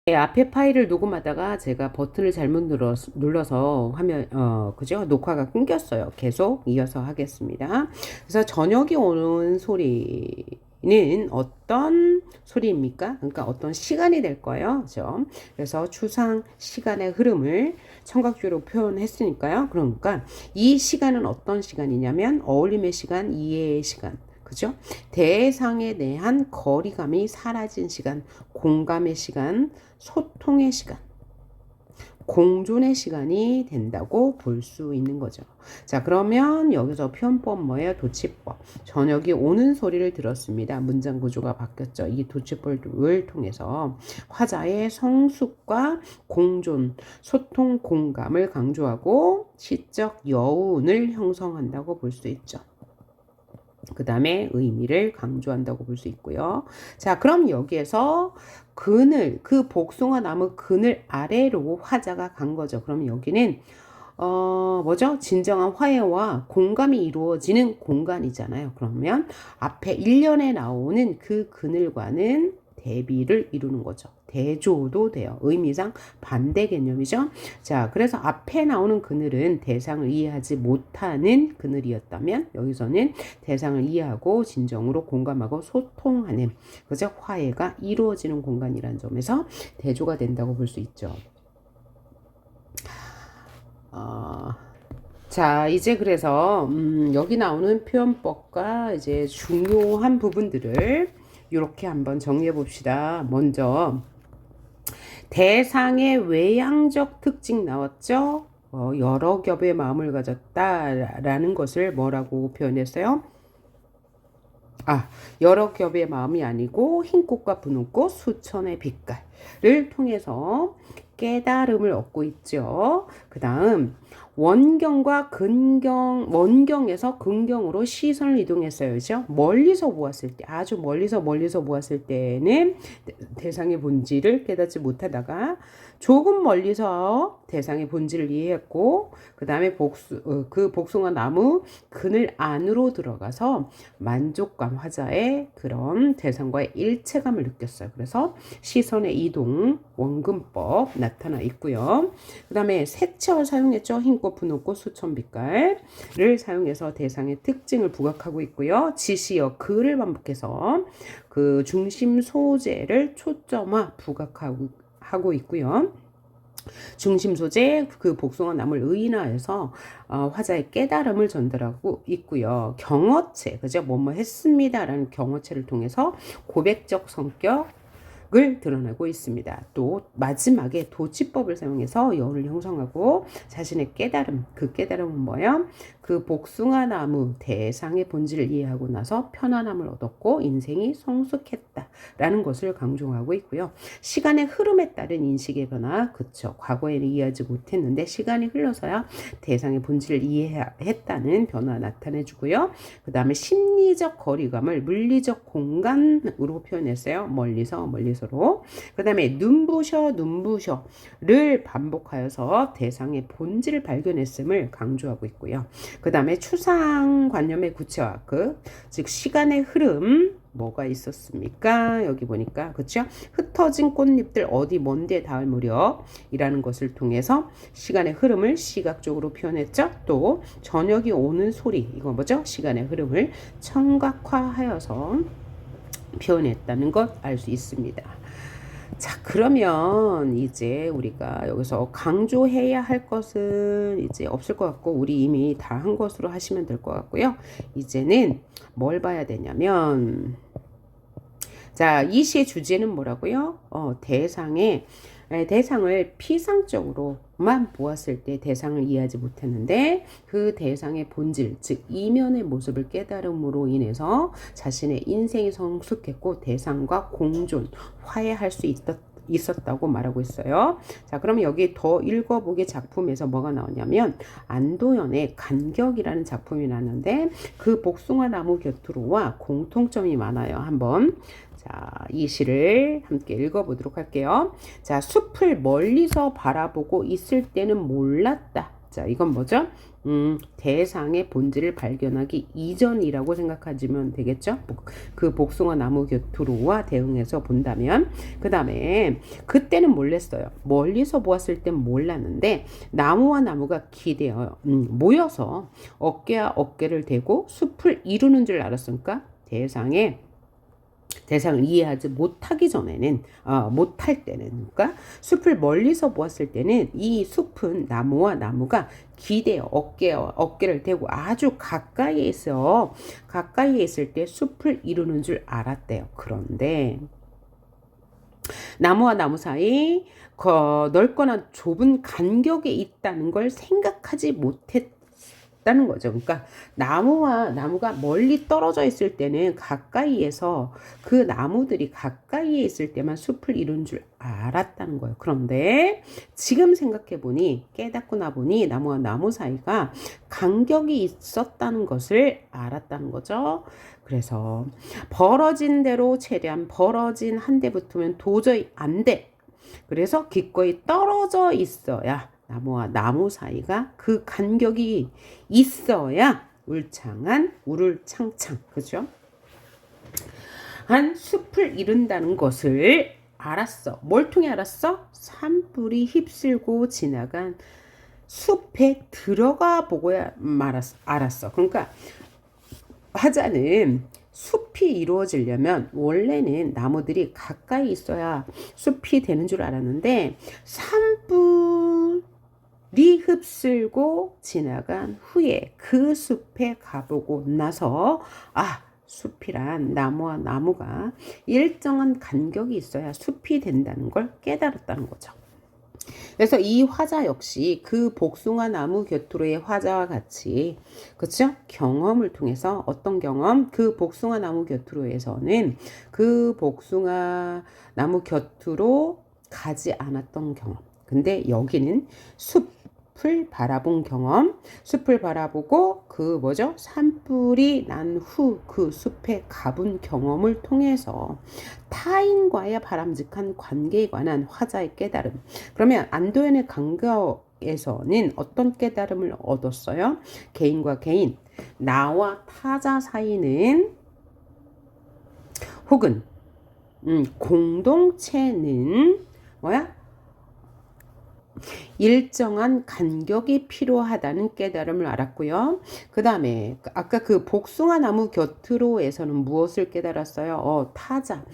네, 앞에 파일을 녹음하다가 제가 버튼을 잘못 눌러서 화면, 그죠? 녹화가 끊겼어요. 계속 이어서 하겠습니다. 그래서 저녁이 오는 소리는 어떤 소리입니까? 그러니까 어떤 시간이 될 거예요. 그죠? 그래서 추상 시간의 흐름을 청각주로 표현했으니까요. 그러니까 이 시간은 어떤 시간이냐면 어울림의 시간, 이해의 시간. 그죠? 대상에 대한 거리감이 사라진 시간, 공감의 시간, 소통의 시간, 공존의 시간이 된다고 볼 수 있는 거죠. 자, 그러면 여기서 표현법 뭐예요? 도치법. 저녁이 오는 소리를 들었습니다. 문장 구조가 바뀌었죠. 이 도치법을 통해서 화자의 성숙과 공존, 소통, 공감을 강조하고 시적 여운을 형성한다고 볼 수 있죠. 그 다음에 의미를 강조한다고 볼 수 있고요. 자, 그럼 여기에서 그늘, 그 복숭아 나무 그늘 아래로 화자가 간 거죠. 그럼 여기는 뭐죠? 진정한 화해와 공감이 이루어지는 공간이잖아요. 그러면 앞에 1년에 나오는 그 그늘과는 대비를 이루는 거죠. 대조도 돼요. 의미상 반대 개념이죠. 자, 그래서 앞에 나오는 그늘은 대상을 이해하지 못하는 그늘이었다면 여기서는 대상을 이해하고 진정으로 공감하고 소통하는 그죠? 화해가 이루어지는 공간이라는 점에서 대조가 된다고 볼 수 있죠. 자, 이제 그래서 여기 나오는 표현법과 이제 중요한 부분들을 이렇게 한번 정리해 봅시다. 먼저 대상의 외향적 특징 나왔죠? 여러 겹의 마음을 가졌다라는 것을 뭐라고 표현했어요? 여러 겹의 마음이 아니고 흰 꽃과 분홍 꽃, 수천의 빛깔을 통해서 깨달음을 얻고 있죠. 그 다음 원경과 근경, 원경에서 근경으로 시선을 이동했어요. 그죠? 멀리서 보았을 때, 아주 멀리서 보았을 때는 대상의 본질을 깨닫지 못하다가 조금 멀리서 대상의 본질을 이해했고, 그 다음에 그 복숭아 나무 그늘 안으로 들어가서 만족감, 화자의 그런 대상과의 일체감을 느꼈어요. 그래서 시선의 이동, 원근법 나타나 있고요. 그 다음에 색채를 사용했죠. 흰꽃, 분홍꽃, 수천빛깔을 사용해서 대상의 특징을 부각하고 있고요. 지시어, 글을 반복해서 그 중심 소재를 초점화 부각하고 있고요. 중심 소재 그 복숭아 나무를 의인화해서 화자의 깨달음을 전달하고 있고요. 경어체, 그죠? 뭐뭐 했습니다라는 경어체를 통해서 고백적 성격 을 드러내고 있습니다. 또 마지막에 도치법을 사용해서 여운을 형성하고 자신의 깨달음, 그 깨달음은 뭐예요? 그 복숭아 나무 대상의 본질을 이해하고 나서 편안함을 얻었고 인생이 성숙했다라는 것을 강조하고 있고요. 시간의 흐름에 따른 인식의 변화, 그쵸? 과거에는 이해하지 못했는데 시간이 흘러서야 대상의 본질을 이해했다는 변화 나타내주고요. 그 다음에 심리적 거리감을 물리적 공간으로 표현했어요. 멀리서로. 그 다음에 눈부셔를 반복하여서 대상의 본질을 발견했음을 강조하고 있고요. 그 다음에 추상관념의 구체화, 즉 시간의 흐름, 뭐가 있었습니까? 여기 보니까 그렇죠? 흩어진 꽃잎들 어디 먼데 닿을 무렵이라는 것을 통해서 시간의 흐름을 시각적으로 표현했죠. 또 저녁이 오는 소리, 이거 뭐죠? 시간의 흐름을 청각화하여서 표현했다는 것 알 수 있습니다. 자, 그러면 이제 우리가 여기서 강조해야 할 것은 이제 없을 것 같고 우리 이미 다 한 것으로 하시면 될 것 같고요. 이제는 뭘 봐야 되냐면 자, 이 시의 주제는 뭐라고요? 대상을 피상적으로만 보았을 때 대상을 이해하지 못했는데 그 대상의 본질, 즉 이면의 모습을 깨달음으로 인해서 자신의 인생이 성숙했고 대상과 공존, 화해할 수 있었다고 말하고 있어요. 자, 그러면 여기 더 읽어보기 작품에서 뭐가 나오냐면 안도연의 간격이라는 작품이 나왔는데 그 복숭아 나무 곁으로와 공통점이 많아요. 한번 자, 이 시를 함께 읽어보도록 할게요. 자, 숲을 멀리서 바라보고 있을 때는 몰랐다. 자, 이건 뭐죠? 대상의 본질을 발견하기 이전이라고 생각하시면 되겠죠? 그 복숭아 나무 곁으로와 대응해서 본다면, 그 다음에 그때는 몰랐어요. 멀리서 보았을 땐 몰랐는데 나무와 나무가 기대어 모여서 어깨와 어깨를 대고 숲을 이루는 줄 알았으니까 대상을 이해하지 못하기 전에는 못할 때는 그러니까 숲을 멀리서 보았을 때는 이 숲은 나무와 나무가 기대어 어깨를 대고 아주 가까이에 있을 때 숲을 이루는 줄 알았대요. 그런데 나무와 나무 사이 넓거나 좁은 간격에 있다는 걸 생각하지 못했다는 거죠. 그러니까 나무와 나무가 멀리 떨어져 있을 때는 가까이에서 그 나무들이 가까이에 있을 때만 숲을 이룬 줄 알았다는 거예요. 그런데 지금 생각해 보니 깨닫고 나보니 나무와 나무 사이가 간격이 있었다는 것을 알았다는 거죠. 그래서 벌어진 대로 최대한 벌어진 한 대 붙으면 도저히 안 돼. 그래서 기꺼이 떨어져 있어야 나무와 나무 사이가 그 간격이 있어야 울을 창창 그죠? 한 숲을 이룬다는 것을 알았어. 뭘 통해 알았어? 산불이 휩쓸고 지나간 숲에 들어가 보고야 알았어. 그러니까 화자는 숲이 이루어지려면 원래는 나무들이 가까이 있어야 숲이 되는 줄 알았는데 산불이 휩쓸고 지나간 후에 그 숲에 가보고 나서 숲이란 나무와 나무가 일정한 간격이 있어야 숲이 된다는 걸 깨달았다는 거죠. 그래서 이 화자 역시 그 복숭아 나무 곁으로의 화자와 같이 그렇죠? 경험을 통해서 어떤 경험? 그 복숭아 나무 곁으로에서는 그 복숭아 나무 곁으로 가지 않았던 경험. 근데 여기는 숲을 바라본 경험, 숲을 바라보고 그 뭐죠? 산불이 난 후 그 숲에 가본 경험을 통해서 타인과의 바람직한 관계에 관한 화자의 깨달음. 그러면 안도현의 강가에서는 어떤 깨달음을 얻었어요? 개인과 개인, 나와 타자 사이는 혹은 공동체는 뭐야? 일정한 간격이 필요하다는 깨달음을 알았고요. 그 다음에 아까 그 복숭아 나무 곁으로에서는 무엇을 깨달았어요? 타자,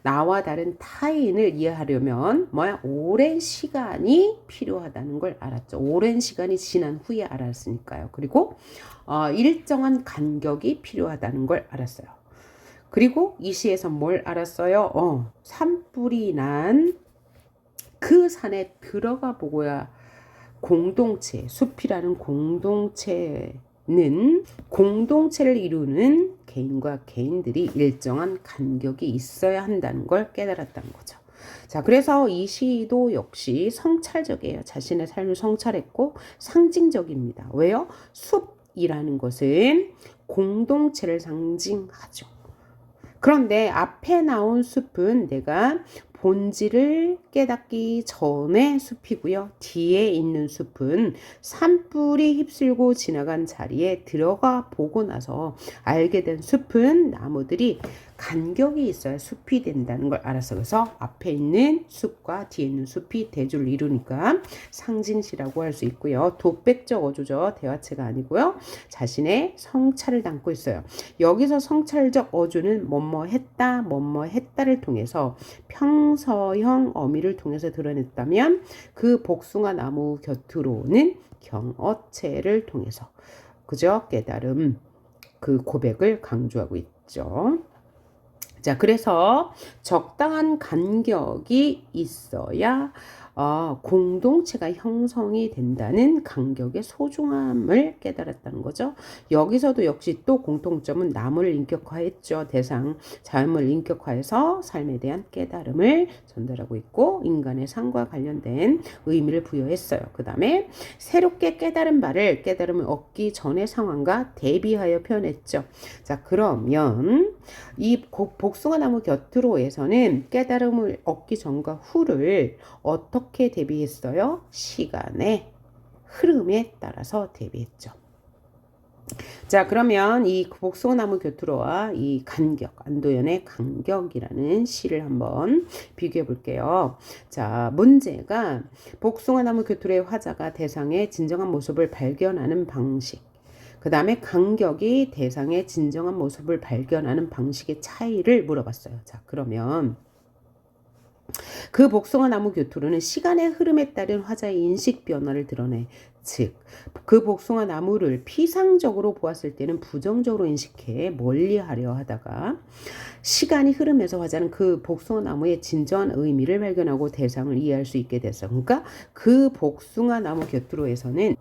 나와 다른 타인을 이해하려면 오랜 시간이 필요하다는 걸 알았죠. 오랜 시간이 지난 후에 알았으니까요. 그리고 일정한 간격이 필요하다는 걸 알았어요. 그리고 이 시에서 뭘 알았어요? 산불이 난 그 산에 들어가 보고야 숲이라는 공동체를 이루는 개인과 개인들이 일정한 간격이 있어야 한다는 걸 깨달았다는 거죠. 자, 그래서 이 시도 역시 성찰적이에요. 자신의 삶을 성찰했고 상징적입니다. 왜요? 숲이라는 것은 공동체를 상징하죠. 그런데 앞에 나온 숲은 내가 본질을 깨닫기 전의 숲이고요. 뒤에 있는 숲은 산불이 휩쓸고 지나간 자리에 들어가 보고 나서 알게 된 숲은 나무들이 간격이 있어야 숲이 된다는 걸 알았어. 그래서 앞에 있는 숲과 뒤에 있는 숲이 대조를 이루니까 상징시라고 할 수 있고요. 독백적 어조죠. 대화체가 아니고요. 자신의 성찰을 담고 있어요. 여기서 성찰적 어조는 뭐뭐 했다를 통해서 평서형 어미를 통해서 드러냈다면 그 복숭아 나무 곁으로는 경어체를 통해서 그죠? 깨달음 그 고백을 강조하고 있죠. 자, 그래서 적당한 간격이 있어야 공동체가 형성이 된다는 간격의 소중함을 깨달았다는 거죠. 여기서도 역시 또 공통점은 나무를 인격화했죠. 자연을 인격화해서 삶에 대한 깨달음을 전달하고 있고 인간의 삶과 관련된 의미를 부여했어요. 그 다음에 새롭게 깨달음을 얻기 전의 상황과 대비하여 표현했죠. 자, 그러면 이 복숭아 나무 곁으로에서는 깨달음을 얻기 전과 후를 어떻게 대비했어요? 시간에 흐름에 따라서 대비했죠. 자, 그러면 이 복숭아나무 교투로와 이 간격, 안도연의 간격이라는 시를 한번 비교해 볼게요. 자, 문제가 복숭아나무 교투로의 화자가 대상의 진정한 모습을 발견하는 방식, 그 다음에 간격이 대상의 진정한 모습을 발견하는 방식의 차이를 물어봤어요. 자, 그러면 그 복숭아나무 교투로는 시간의 흐름에 따른 화자의 인식 변화를 드러내, 즉 그 복숭아나무를 피상적으로 보았을 때는 부정적으로 인식해 멀리하려 하다가 시간이 흐르면서 화자는 그 복숭아나무의 진정한 의미를 발견하고 대상을 이해할 수 있게 됐어. 그러니까 그 복숭아나무 교투로에서는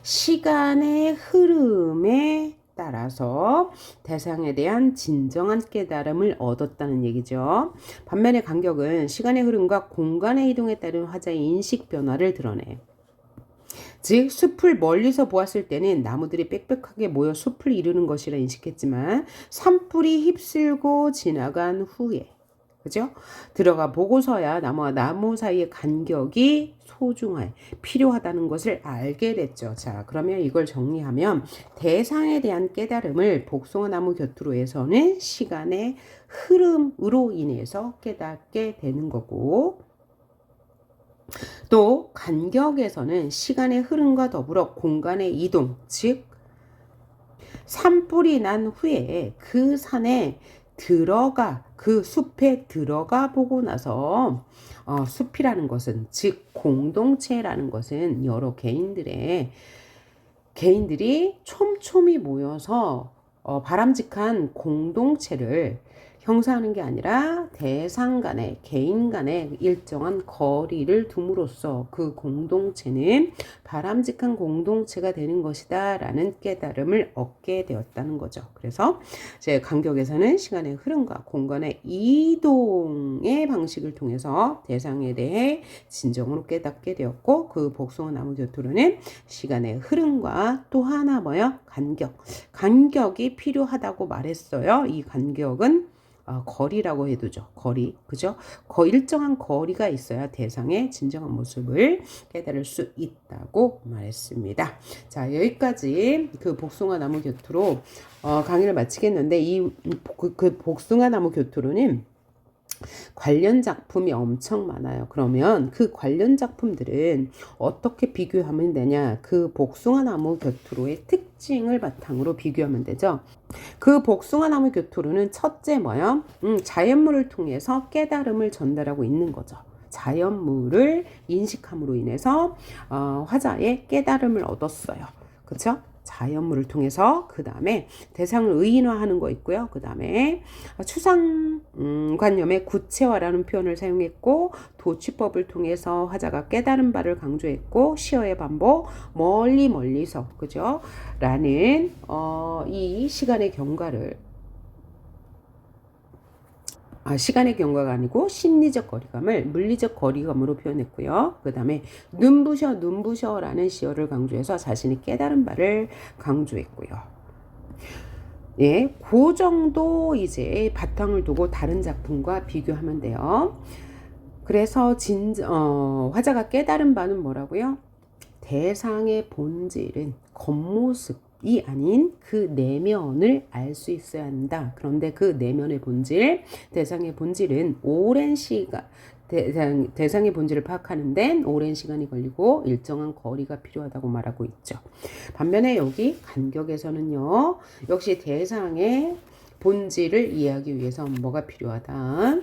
시간의 흐름에 따라서 대상에 대한 진정한 깨달음을 얻었다는 얘기죠. 반면에 간격은 시간의 흐름과 공간의 이동에 따른 화자의 인식 변화를 드러내. 즉 숲을 멀리서 보았을 때는 나무들이 빽빽하게 모여 숲을 이루는 것이라 인식했지만 산불이 휩쓸고 지나간 후에, 그죠? 들어가 보고서야 나무와 나무 사이의 간격이 소중해 필요하다는 것을 알게 됐죠. 자, 그러면 이걸 정리하면 대상에 대한 깨달음을 복숭아나무 교투로에서는 시간의 흐름으로 인해서 깨닫게 되는 거고, 또 간격에서는 시간의 흐름과 더불어 공간의 이동, 즉 산불이 난 후에 그 산에 들어가, 그 숲에 들어가 보고 나서 숲이라는 것은, 즉 공동체라는 것은 여러 개인들이 촘촘히 모여서 바람직한 공동체를 형성하는 게 아니라 대상 간에, 개인 간에 일정한 거리를 둠으로써 그 공동체는 바람직한 공동체가 되는 것이다 라는 깨달음을 얻게 되었다는 거죠. 그래서 제 간격에서는 시간의 흐름과 공간의 이동의 방식을 통해서 대상에 대해 진정으로 깨닫게 되었고, 그 복숭아나무 교투로는 시간의 흐름과 또 하나 뭐요? 간격이 필요하다고 말했어요. 이 간격은 거리라고 해두죠. 거리, 그죠? 일정한 거리가 있어야 대상의 진정한 모습을 깨달을 수 있다고 말했습니다. 자, 여기까지 그 복숭아나무 교투로 강의를 마치겠는데, 그 복숭아나무 교투로는 관련 작품이 엄청 많아요. 그러면 그 관련 작품들은 어떻게 비교하면 되냐? 그 복숭아나무 교투로의 특징을 바탕으로 비교하면 되죠. 그 복숭아나무 교투로는 첫째 뭐요? 자연물을 통해서 깨달음을 전달하고 있는 거죠. 자연물을 인식함으로 인해서 화자의 깨달음을 얻었어요. 그렇죠? 자연물을 통해서, 그 다음에 대상을 의인화하는 거 있고요. 그 다음에 추상관념의 구체화라는 표현을 사용했고, 도취법을 통해서 화자가 깨달은 바를 강조했고, 시어의 반복, 멀리서, 그죠? 라는 이 시간의 경과를, 시간의 경과가 아니고 심리적 거리감을 물리적 거리감으로 표현했고요. 그 다음에 눈부셔 라는 시어를 강조해서 자신이 깨달은 바를 강조했고요. 예, 그 정도 이제 바탕을 두고 다른 작품과 비교하면 돼요. 그래서 화자가 깨달은 바는 뭐라고요? 대상의 본질은 겉모습이 아닌 그 내면을 알 수 있어야 한다. 그런데 그 내면의 본질, 대상의 본질은 오랜 시간, 대상의 본질을 파악하는 데는 오랜 시간이 걸리고 일정한 거리가 필요하다고 말하고 있죠. 반면에 여기 간격에서는요, 역시 대상의 본질을 이해하기 위해서 뭐가 필요하다?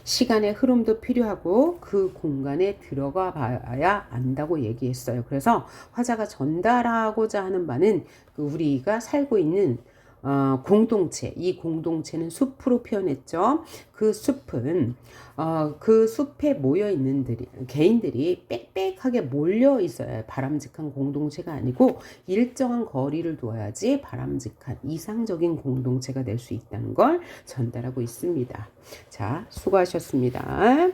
시간의 흐름도 필요하고 그 공간에 들어가 봐야 안다고 얘기했어요. 그래서 화자가 전달하고자 하는 바는 우리가 살고 있는 공동체, 이 공동체는 숲으로 표현했죠. 그 숲은 그 숲에 모여 있는 개인들이 빽빽하게 몰려 있어야 바람직한 공동체가 아니고 일정한 거리를 두어야지 바람직한 이상적인 공동체가 될 수 있다는 걸 전달하고 있습니다. 자, 수고하셨습니다.